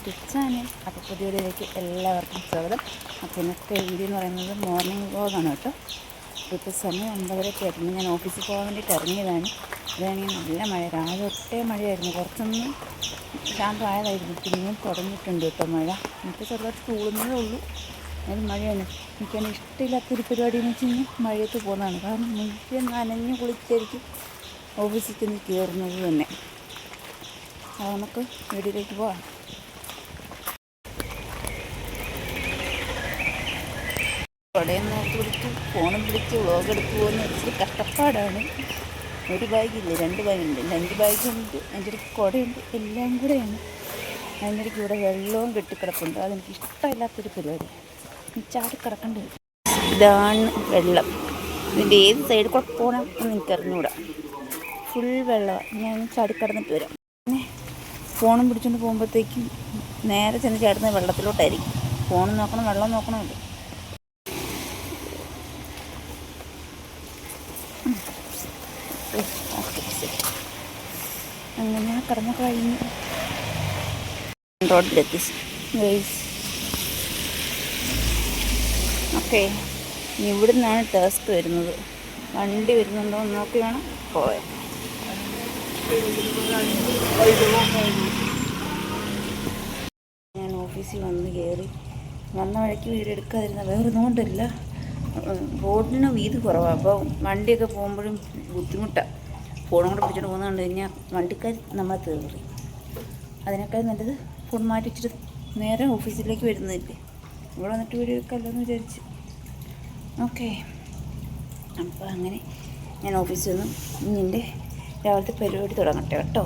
YouTube channel. അപ്പോൾ പുതിയൊരിലേക്ക് എല്ലാവർക്കും സ്വാഗതം. അപ്പോൾ ഇന്നത്തെ വീഡിയോ എന്ന് പറയുന്നത് മോർണിംഗ് വ്ലോഗാണ് കേട്ടോ. ഇപ്പോൾ സമയം 9:30 ആയിരുന്നു. ഞാൻ ഓഫീസിൽ പോകാൻ വേണ്ടിയിട്ട് ഇറങ്ങിയതാണ്. അതാണെങ്കിൽ നല്ല മഴ, രാവിലെ ഒട്ടേ മഴയായിരുന്നു. കുറച്ചൊന്നും ശാന്തമായതായിരുന്നു, പിന്നെയും തുടങ്ങിയിട്ടുണ്ട് കേട്ടോ മഴ. എനിക്ക് ചെറുതായിട്ട് തൂളുന്നതേ ഉള്ളൂ. അത് മഴയാണ്. എനിക്കതിന് ഇഷ്ടമില്ലാത്തൊരു പരിപാടി എന്ന് വെച്ച് കഴിഞ്ഞാൽ മഴയത്ത് പോകുന്നതാണ്. കാരണം മുഴുവൻ നനഞ്ഞ് കുളിച്ചായിരിക്കും ഓഫീസിൽ ചെന്ന് കയറുന്നത് തന്നെ. അത് നമുക്ക് വീട്ടിലേക്ക് പോകാം. കുടയും നോക്കി പിടിച്ച് ഫോണും പിടിച്ച് വ്ളോഗ് എടുത്ത് പോകുന്ന ഇച്ചിരി കഷ്ടപ്പാടാണ്. ഒരു ബാഗില്ല, 2 ബാഗുണ്ട്, 2 ബാഗുണ്ട്, അതിൻ്റെ ഒരു കുടയുണ്ട്, എല്ലാം കൂടെയാണ്. അതിൻ്റെ ഇടയ്ക്ക് ഇവിടെ വെള്ളവും കെട്ടിക്കിടപ്പുണ്ട്. അതെനിക്ക് ഇഷ്ടമില്ലാത്തൊരു പരിപാടി. ചാടിക്കിടക്കണ്ട. ഇതാണ് വെള്ളം. ഇതിൻ്റെ ഏത് സൈഡിൽ കൂടെ പോകണം എന്ന് എനിക്കറിഞ്ഞൂടാ. ഫുൾ വെള്ളമാണ്. ഞാൻ ചാടിക്കിടന്നിട്ട് വരാം. പിന്നെ ഫോണും പിടിച്ചുകൊണ്ട് പോകുമ്പോഴത്തേക്കും നേരെ ചെന്ന് ചാടുന്ന വെള്ളത്തിലോട്ടായിരിക്കും. ഫോണും നോക്കണം, വെള്ളം നോക്കണമല്ലോ. ഓക്കെ, ശരി. അങ്ങനെ കടന്നു കഴിഞ്ഞു റോഡിലെത്തി. ഓക്കെ, ഇവിടെ നിന്നാണ് ടാസ്ക് വരുന്നത്. വണ്ടി വരുന്നുണ്ടോ എന്ന് നോക്കി വേണം പോയാൽ. ഞാൻ ഓഫീസിൽ വന്ന് കയറി. വന്ന വഴിക്ക് വീഡിയോ എടുക്കാതിരുന്ന വേറൊന്നും കൊണ്ടല്ല, റോഡിന് വീതി കുറവാണ്. അപ്പോൾ വണ്ടിയൊക്കെ പോകുമ്പോഴും ബുദ്ധിമുട്ടാണ്. ഫോണും കൂടെ പിടിച്ചിട്ട് പോകുന്നത് കണ്ടു കഴിഞ്ഞാൽ വണ്ടിക്കാർ നമ്മളെ തീറി. അതിനേക്കാൾ നല്ലത് ഫോൺ മാറ്റി വെച്ചിട്ട് നേരെ ഓഫീസിലേക്ക് വരുന്നതില്ലേ. ഇവിടെ വന്നിട്ട് വീഡിയോ എടുക്കാമല്ലോ എന്ന് വിചാരിച്ച്. ഓക്കെ, അപ്പോൾ അങ്ങനെ ഞാൻ ഓഫീസിൽ നിന്നും ഇന്നിൻ്റെ രാവിലത്തെ പരിപാടി തുടങ്ങട്ടെ കേട്ടോ.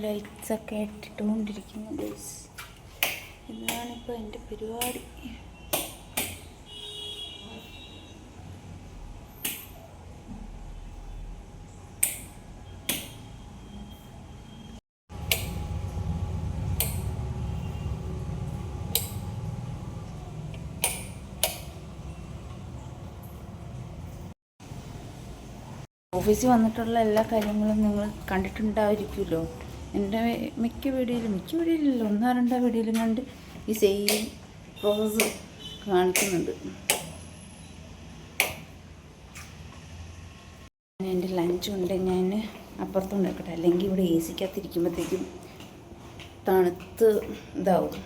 ലൈറ്റ്സൊക്കെ ഇട്ടിട്ടുകൊണ്ടിരിക്കുന്നു ഗൈസ്. ഇതാണിപ്പോൾ എൻ്റെ പരിപാടി. ഓഫീസിൽ വന്നിട്ടുള്ള എല്ലാ കാര്യങ്ങളും നിങ്ങൾ കണ്ടിട്ടുണ്ടായിരിക്കുമല്ലോ. എൻ്റെ മിക്ക വീഡിയോയിലും 1-2 വീഡിയോയിലും കണ്ട് ഈ സെയിം പ്രോസസ്സ് കാണിക്കുന്നുണ്ട്. എൻ്റെ ലഞ്ച് കൊണ്ട് ഞാൻ അപ്പുറത്തുണ്ടാക്കട്ടെ, അല്ലെങ്കിൽ ഇവിടെ AC-ക്കകത്തിരിക്കുമ്പോഴത്തേക്കും തണുത്ത് ഇതാവും,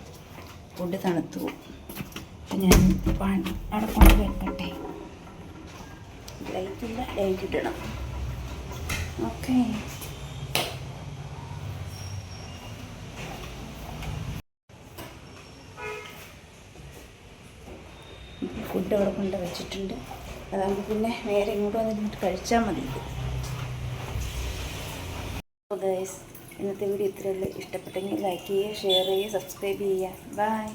ഫുഡ് തണുത്ത് പോവും. അപ്പം ഞാൻ അവിടെ കൊണ്ട് വെക്കട്ടെ. ലൈറ്റില്ല, ലൈറ്റ് ഇടണം. ഓക്കെ, ഫുഡ് അവിടെ കൊണ്ട് വെച്ചിട്ടുണ്ട്. അതാകുമ്പോൾ പിന്നെ നേരെ ഇങ്ങോട്ട് വന്നിട്ട് കഴിച്ചാൽ മതി. അപ്പോൾ ഗൈസ്, ഇന്നത്തെ വീഡിയോ ഇത്രയേ ഉള്ളൂ. ഇഷ്ടപ്പെട്ടെങ്കിൽ ലൈക്ക് ചെയ്യുക, ഷെയർ ചെയ്യുക, സബ്സ്ക്രൈബ് ചെയ്യുക. ബൈ.